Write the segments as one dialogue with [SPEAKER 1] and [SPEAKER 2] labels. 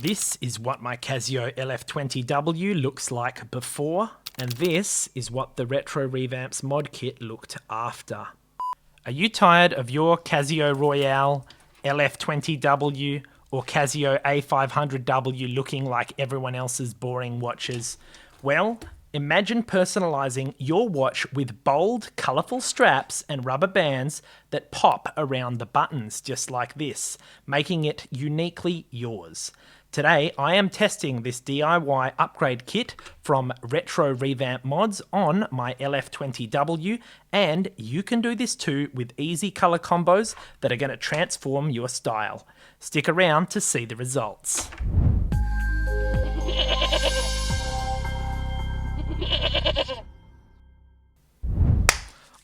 [SPEAKER 1] This is what my Casio LF-20W looks like before, and this is what the Retro Revamps mod kit looked after. Are you tired of your Casio Royale, LF-20W, or Casio A500W looking like everyone else's boring watches? Well, imagine personalizing your watch with bold, colorful straps and rubber bands that pop around the buttons, just like this, making it uniquely yours. Today, I am testing this DIY upgrade kit from Retro Revamp Mods on my LF-20W, and you can do this too with easy color combos that are going to transform your style. Stick around to see the results.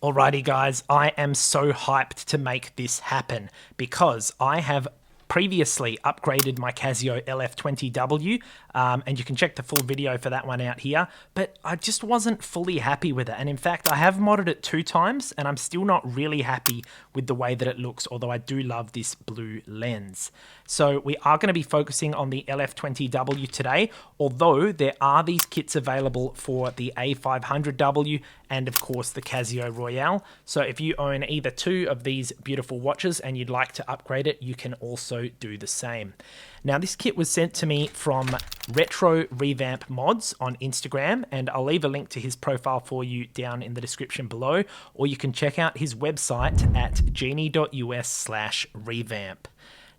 [SPEAKER 1] Alrighty guys, I am so hyped to make this happen because I have previously upgraded my Casio LF-20W, and you can check the full video for that one out here, but I just wasn't fully happy with it. And in fact, I have modded it 2 times and I'm still not really happy with the way that it looks, although I do love this blue lens. So we are going to be focusing on the LF-20W today, although there are these kits available for the A500W and of course the Casio Royale. So if you own either 2 of these beautiful watches and you'd like to upgrade it, you can also do the same. Now this kit was sent to me from Retro Revamp Mods on Instagram, and I'll leave a link to his profile for you down in the description below, or you can check out his website at genie.us/revamp.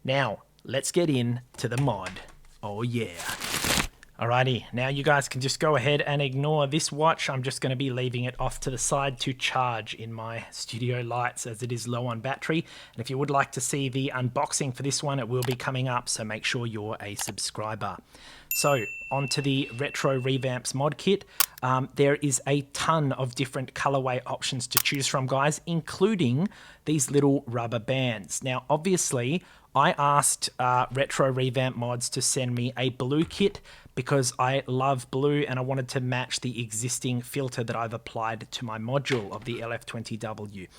[SPEAKER 1] Now let's get into the mod. Oh yeah. Alrighty, now you guys can just go ahead and ignore this watch. I'm just going to be leaving it off to the side to charge in my studio lights as it is low on battery. And if you would like to see the unboxing for this one, it will be coming up, so make sure you're a subscriber. So onto the Retro Revamps mod kit. There is a ton of different colorway options to choose from, guys, including these little rubber bands. Now obviously I asked Retro Revamp Mods to send me a blue kit because I love blue and I wanted to match the existing filter that I've applied to my module of the LF-20W.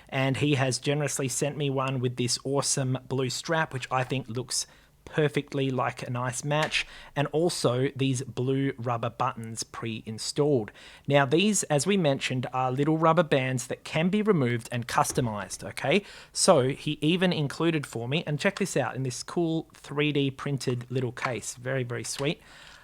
[SPEAKER 1] And he has generously sent me one with this awesome blue strap, which I think looks perfectly like a nice match, and also these blue rubber buttons pre-installed. Now these, as we mentioned, are little rubber bands that can be removed and customized, okay? So he even included for me, and check this out, in this cool 3D printed little case, very, very sweet.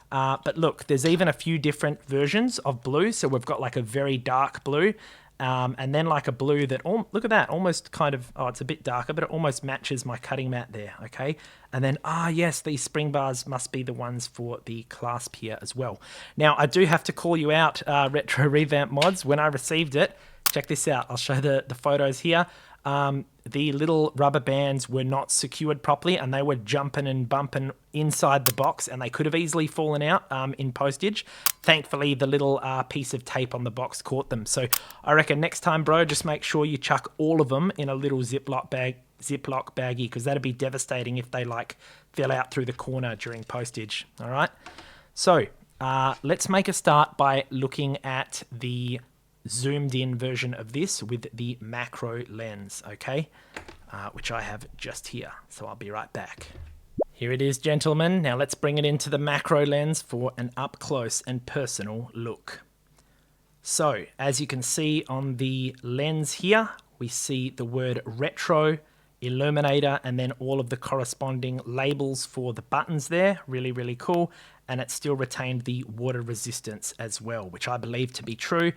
[SPEAKER 1] But look, there's even a few different versions of blue. So we've got like a very dark blue, and then like a blue that, look at that, almost kind of, oh, it's a bit darker, but it almost matches my cutting mat there, okay? And then, yes, these spring bars must be the ones for the clasp here as well. Now, I do have to call you out, Retro Revamp Mods. When I received it, check this out. I'll show the photos here. The little rubber bands were not secured properly and they were jumping and bumping inside the box, and they could have easily fallen out in postage. Thankfully, the little piece of tape on the box caught them. So I reckon next time, bro, just make sure you chuck all of them in a little Ziploc baggie, because that'd be devastating if they like fell out through the corner during postage. All right. So let's make a start by looking at the zoomed in version of this with the macro lens, okay, which I have just here, so I'll be right back. Here it is, gentlemen. Now let's bring it into the macro lens for an up close and personal look. So as you can see on the lens here, we see the word retro, illuminator, and then all of the corresponding labels for the buttons there. Really, really cool. And it still retained the water resistance as well, which I believe to be true.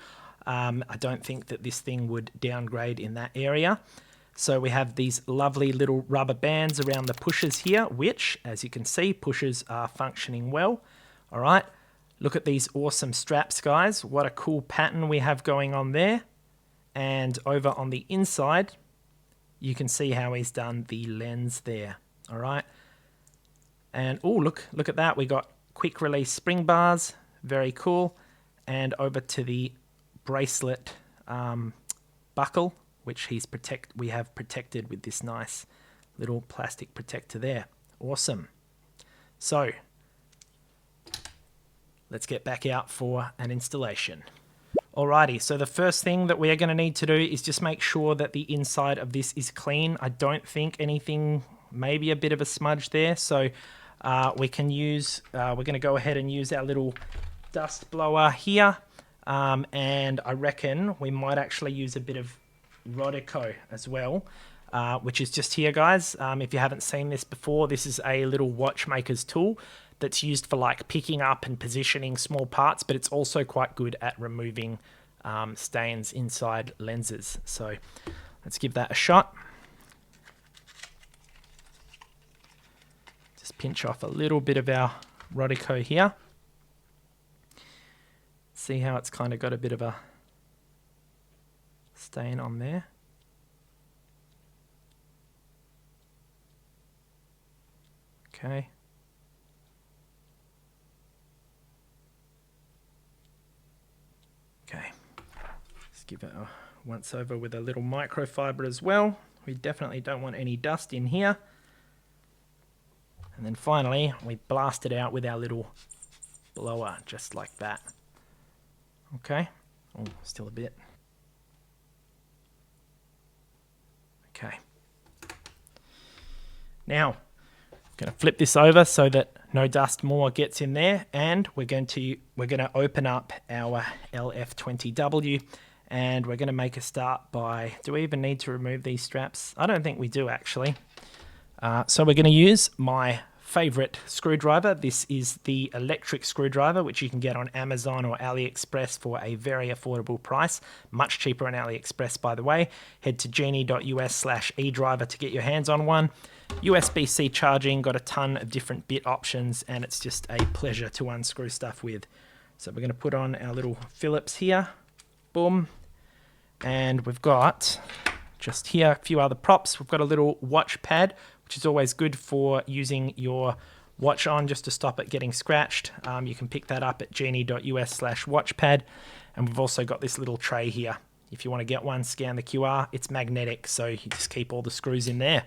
[SPEAKER 1] I don't think that this thing would downgrade in that area. So we have these lovely little rubber bands around the pushers here, which, as you can see, pushers are functioning well. All right, look at these awesome straps, guys. What a cool pattern we have going on there. And over on the inside, you can see how he's done the lens there. All right. And oh, look at that. We got quick release spring bars. Very cool. And over to the bracelet buckle, which we have protected with this nice little plastic protector there. Awesome. So let's get back out for an installation. Alrighty, so the first thing that we are going to need to do is just make sure that the inside of this is clean. I don't think anything, maybe a bit of a smudge there, so we can use, we're going to go ahead and use our little dust blower here. And I reckon we might actually use a bit of Rodico as well, which is just here, guys. If you haven't seen this before, this is a little watchmaker's tool that's used for like picking up and positioning small parts, but it's also quite good at removing stains inside lenses. So let's give that a shot. Just pinch off a little bit of our Rodico here. See how it's kind of got a bit of a stain on there. Okay. Okay. Let's give it a once over with a little microfiber as well. We definitely don't want any dust in here. And then finally, we blast it out with our little blower, just like that. Okay. Oh, still a bit. Okay. Now, I'm going to flip this over so that no dust more gets in there, and we're going to open up our LF-20W, and we're going to make a start by, do we even need to remove these straps? I don't think we do, actually. So we're going to use my favorite screwdriver. This is the electric screwdriver, which you can get on Amazon or AliExpress for a very affordable price. Much cheaper on AliExpress, by the way. Head to genie.us/eDriver to get your hands on one. USB-C charging, got a ton of different bit options, and it's just a pleasure to unscrew stuff with. So we're going to put on our little Phillips here. Boom. And we've got just here a few other props. We've got a little watch pad, which is always good for using your watch on just to stop it getting scratched. You can pick that up at genie.us/watchpad. And we've also got this little tray here. If you want to get one, scan the QR. It's magnetic, so you just keep all the screws in there.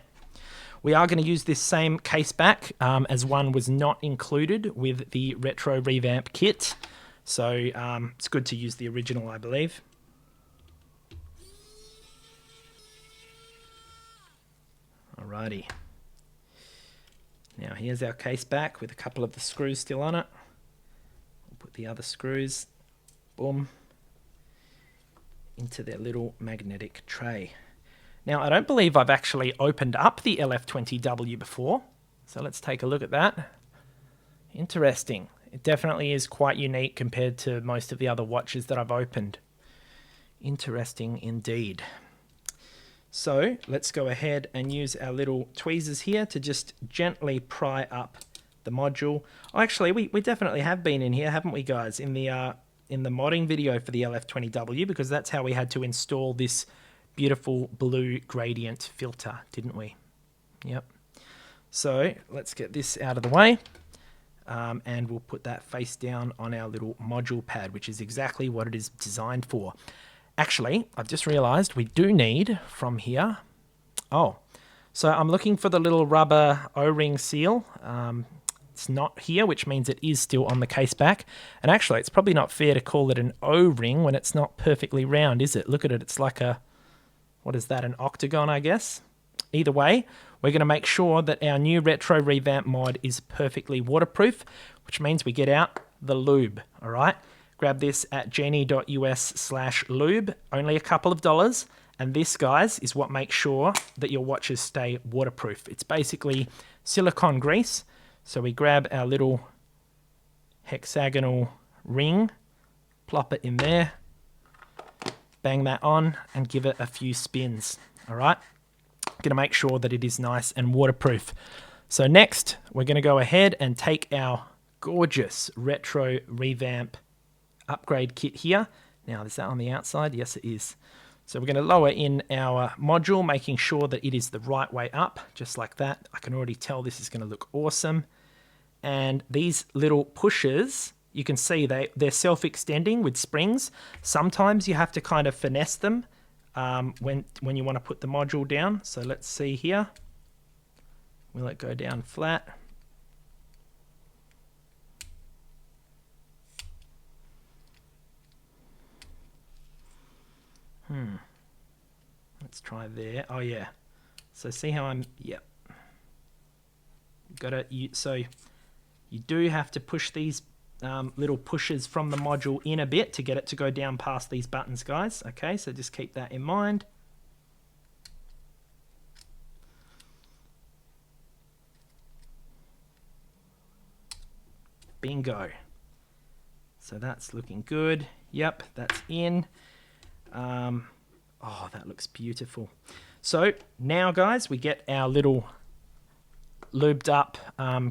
[SPEAKER 1] We are going to use this same case back, as one was not included with the Retro Revamp kit. So it's good to use the original, I believe. Alrighty. Now here's our case back with a couple of the screws still on it. We'll put the other screws, boom, into their little magnetic tray. Now I don't believe I've actually opened up the LF-20W before, so let's take a look at that. Interesting. It definitely is quite unique compared to most of the other watches that I've opened. Interesting indeed. So let's go ahead and use our little tweezers here to just gently pry up the module. Oh, actually, we definitely have been in here, haven't we, guys, in the modding video for the LF-20W, because that's how we had to install this beautiful blue gradient filter, didn't we? Yep. So let's get this out of the way, and we'll put that face down on our little module pad, which is exactly what it is designed for. Actually, I've just realized we do need from here. Oh, so I'm looking for the little rubber O-ring seal. It's not here, which means it is still on the case back. And actually, it's probably not fair to call it an O-ring when it's not perfectly round, is it? Look at it. It's like a, what is that, an octagon, I guess? Either way, we're going to make sure that our new Retro Revamp mod is perfectly waterproof, which means we get out the lube, all right? Grab this at genie.us/lube, only a couple of dollars. And this, guys, is what makes sure that your watches stay waterproof. It's basically silicone grease. So we grab our little hexagonal ring, plop it in there, bang that on, and give it a few spins. All right? Going to make sure that it is nice and waterproof. So next, we're going to go ahead and take our gorgeous Retro Revamp Upgrade Kit here. Now, is that on the outside? Yes, it is. So we're going to lower in our module, making sure that it is the right way up, just like that. I can already tell this is going to look awesome. And these little pushers, you can see they're self-extending with springs. Sometimes you have to kind of finesse them when you want to put the module down. So let's see here. Will it go down flat? Let's try there. Oh yeah. So see how I'm, yep. Got it. So You do have to push these little pushes from the module in a bit to get it to go down past these buttons, guys. Okay, so just keep that in mind. Bingo. So that's looking good. Yep, that's in. Oh, that looks beautiful. So now, guys, we get our little lubed up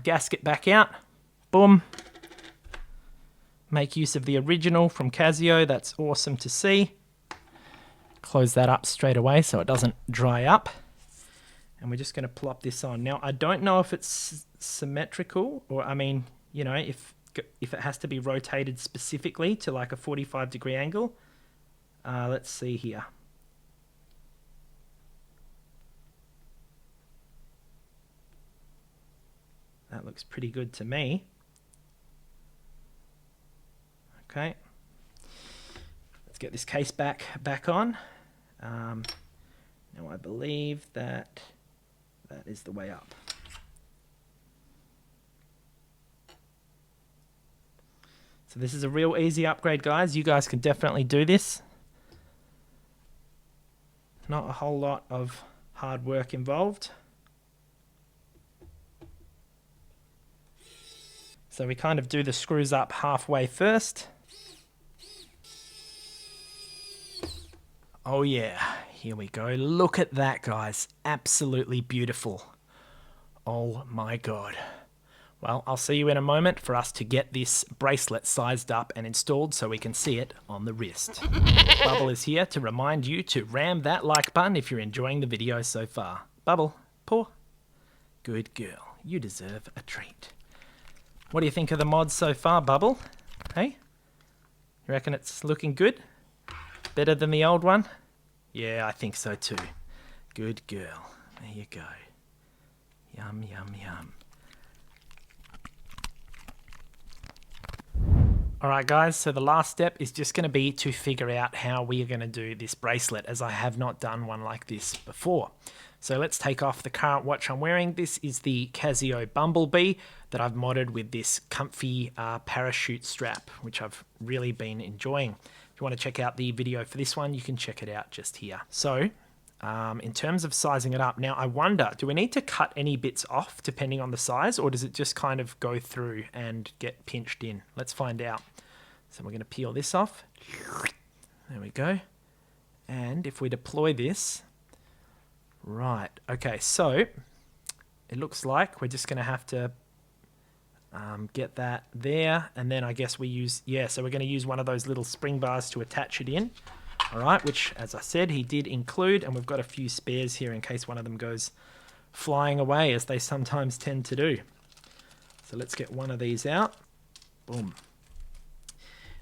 [SPEAKER 1] gasket back out. Boom. Make use of the original from Casio. That's awesome to see. Close that up straight away so it doesn't dry up. And we're just going to plop this on. Now, I don't know if it's symmetrical, or I mean, you know, if it has to be rotated specifically to like a 45-degree angle. Let's see here. That looks pretty good to me. Okay. Let's get this case back on. Now I believe that is the way up. So this is a real easy upgrade, guys. You guys can definitely do this. Not a whole lot of hard work involved. So we kind of do the screws up halfway first. Oh yeah, here we go. Look at that, guys. Absolutely beautiful. Oh my God. Well, I'll see you in a moment for us to get this bracelet sized up and installed so we can see it on the wrist. Bubble is here to remind you to ram that like button if you're enjoying the video so far. Bubble, paw. Good girl. You deserve a treat. What do you think of the mods so far, Bubble? Hey? You reckon it's looking good? Better than the old one? Yeah, I think so too. Good girl. There you go. Yum, yum, yum. Alright guys, so the last step is just going to be to figure out how we are going to do this bracelet, as I have not done one like this before. So let's take off the current watch I'm wearing. This is the Casio Bumblebee that I've modded with this comfy parachute strap, which I've really been enjoying. If you want to check out the video for this one, you can check it out just here. So in terms of sizing it up, now I wonder, do we need to cut any bits off depending on the size, or does it just kind of go through and get pinched in? Let's find out. So we're going to peel this off. There we go. And if we deploy this, right, okay, so it looks like we're just going to have to get that there, and then I guess we use, yeah, so we're going to use one of those little spring bars to attach it in, all right, which, as I said, he did include, and we've got a few spares here in case one of them goes flying away, as they sometimes tend to do. So let's get one of these out. Boom.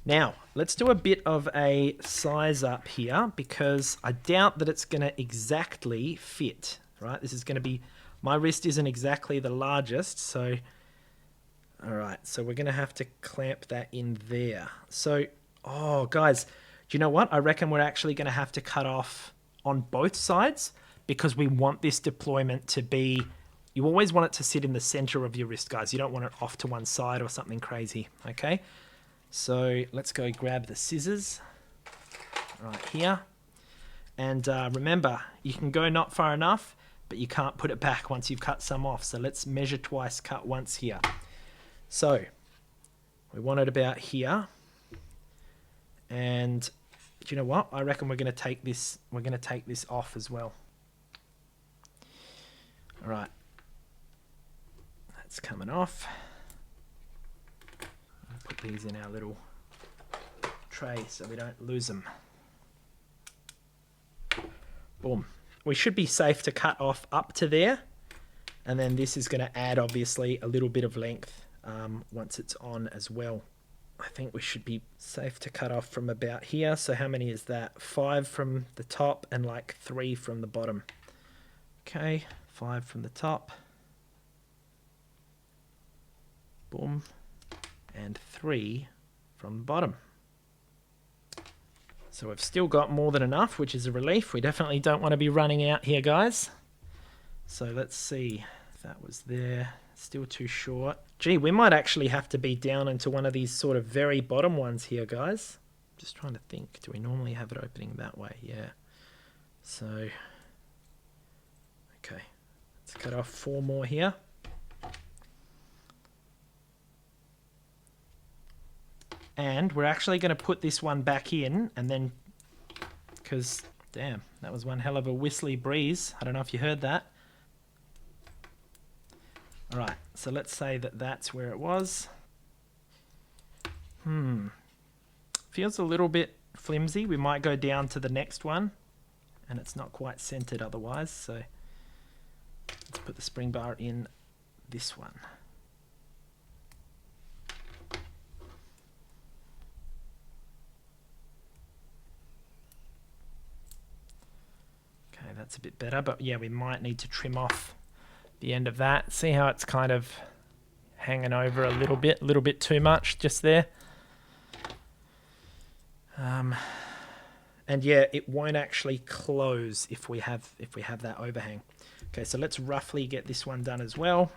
[SPEAKER 1] Now, let's do a bit of a size up here, because I doubt that it's going to exactly fit, right? This is going to be, my wrist isn't exactly the largest, so, all right, so we're going to have to clamp that in there. So, oh, guys, do you know what? I reckon we're actually going to have to cut off on both sides, because we want this deployment to be, you always want it to sit in the center of your wrist, guys. You don't want it off to one side or something crazy, okay? So let's go grab the scissors right here. And remember, you can go not far enough, but you can't put it back once you've cut some off. So let's measure twice, cut once here. So we want it about here. And do you know what? I reckon we're going to take this off as well. All right. That's coming off. Put these in our little tray so we don't lose them. Boom. We should be safe to cut off up to there, and then this is going to add obviously a little bit of length once it's on as well. I think we should be safe to cut off from about here. So how many is that? 5 from the top and like 3 from the bottom. Okay, 5 from the top. Boom. And 3 from the bottom. So we've still got more than enough, which is a relief. We definitely don't want to be running out here, guys. So let's see if that was there. Still too short. Gee, we might actually have to be down into one of these sort of very bottom ones here, guys. Just trying to think. Do we normally have it opening that way? Yeah. So, okay. Let's cut off 4 more here. And we're actually going to put this one back in, and then, because, damn, that was one hell of a whistly breeze. I don't know if you heard that. All right, so let's say that that's where it was. Feels a little bit flimsy. We might go down to the next one, and it's not quite centered otherwise, so let's put the spring bar in this one. That's a bit better, but yeah, we might need to trim off the end of that. See how it's kind of hanging over a little bit too much just there. And yeah, it won't actually close if we have that overhang. Okay, so let's roughly get this one done as well.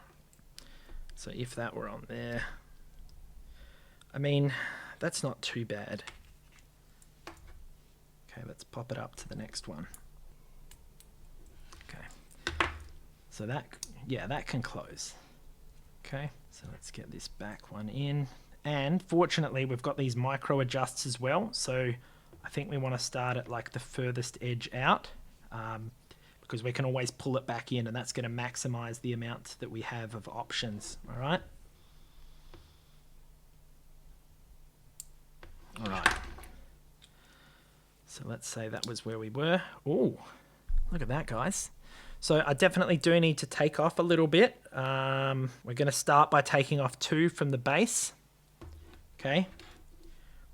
[SPEAKER 1] So if that were on there, I mean, that's not too bad. Okay, let's pop it up to the next one. So that, yeah, that can close. Okay, so let's get this back one in. And fortunately, we've got these micro adjusts as well. So I think we want to start at like the furthest edge out, because we can always pull it back in, and that's going to maximize the amount that we have of options. All right. All right. So let's say that was where we were. Oh, look at that, guys. So I definitely do need to take off a little bit. We're going to start by taking off 2 from the base. Okay.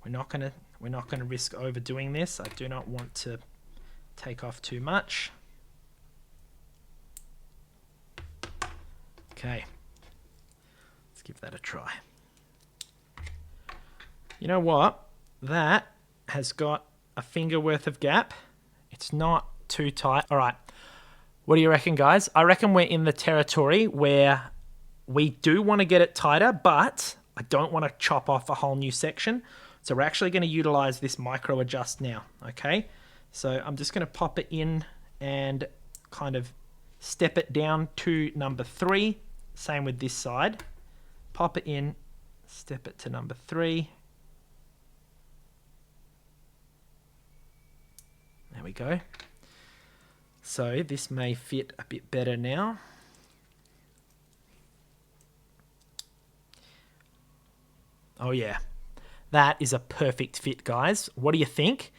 [SPEAKER 1] We're not going to risk overdoing this. I do not want to take off too much. Okay. Let's give that a try. You know what? That has got a finger worth of gap. It's not too tight. All right. What do you reckon, guys? I reckon we're in the territory where we do want to get it tighter, but I don't want to chop off a whole new section. So we're actually going to utilize this micro adjust now, okay? So I'm just going to pop it in and kind of step it down to number 3. Same with this side. Pop it in, step it to number 3. There we go. So this may fit a bit better now. Oh yeah, that is a perfect fit, guys. What do you think?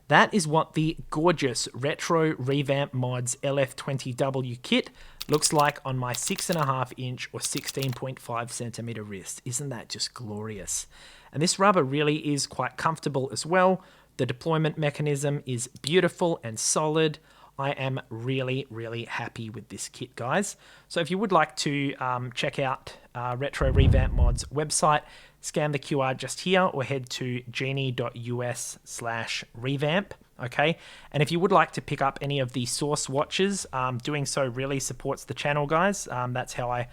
[SPEAKER 1] That is what the gorgeous Retro Revamp Mods LF-20W kit looks like on my 6.5 inch or 16.5 centimeter wrist. Isn't that just glorious? And this rubber really is quite comfortable as well. The deployment mechanism is beautiful and solid. I am really, really happy with this kit, guys. So if you would like to check out Retro Revamp Mods website, scan the QR just here or head to genie.us/revamp, okay? And if you would like to pick up any of the source watches, doing so really supports the channel, guys. That's how I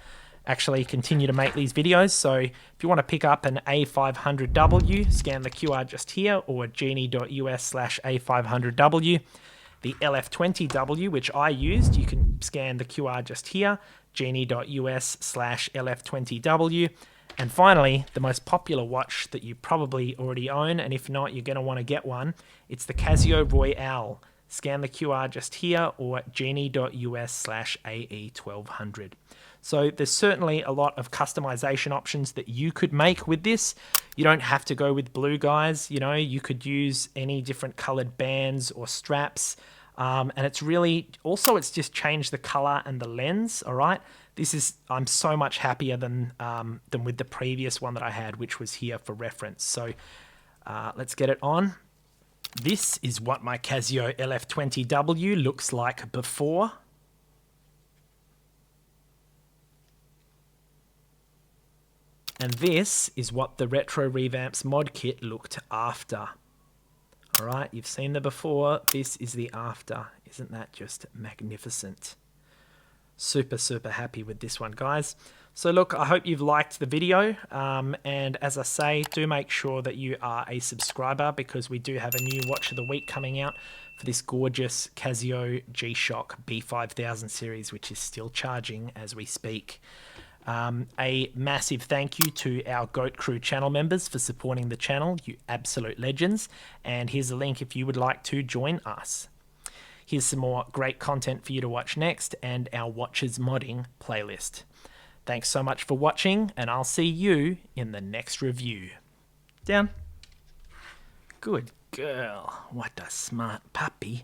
[SPEAKER 1] actually continue to make these videos. So if you want to pick up an A500W, scan the QR just here or genie.us/A500W. The LF-20W, which I used, you can scan the QR just here, genie.us/LF-20W. And finally, the most popular watch that you probably already own, and if not, you're going to want to get one, it's the Casio Royale. Scan the QR just here or genie.us/AE-1200. So there's certainly a lot of customization options that you could make with this. You don't have to go with blue, guys. You know, you could use any different colored bands or straps. And it's really, also it's just changed the color and the lens, all right? This is, I'm so much happier than with the previous one that I had, which was here for reference. So let's get it on. This is what my Casio LF-20W looks like before. And this is what the Retro Revamps mod kit looked after. All right, you've seen the before. This is the after. Isn't that just magnificent? Super, super happy with this one, guys. So look, I hope you've liked the video, and as I say, do make sure that you are a subscriber because we do have a new Watch of the Week coming out for this gorgeous Casio G-Shock B5000 series, which is still charging as we speak. A massive thank you to our Goat Crew channel members for supporting the channel, you absolute legends, and here's a link if you would like to join us. Here's some more great content for you to watch next and our Watches Modding playlist. Thanks so much for watching, and I'll see you in the next review. Down. Good girl. What a smart puppy.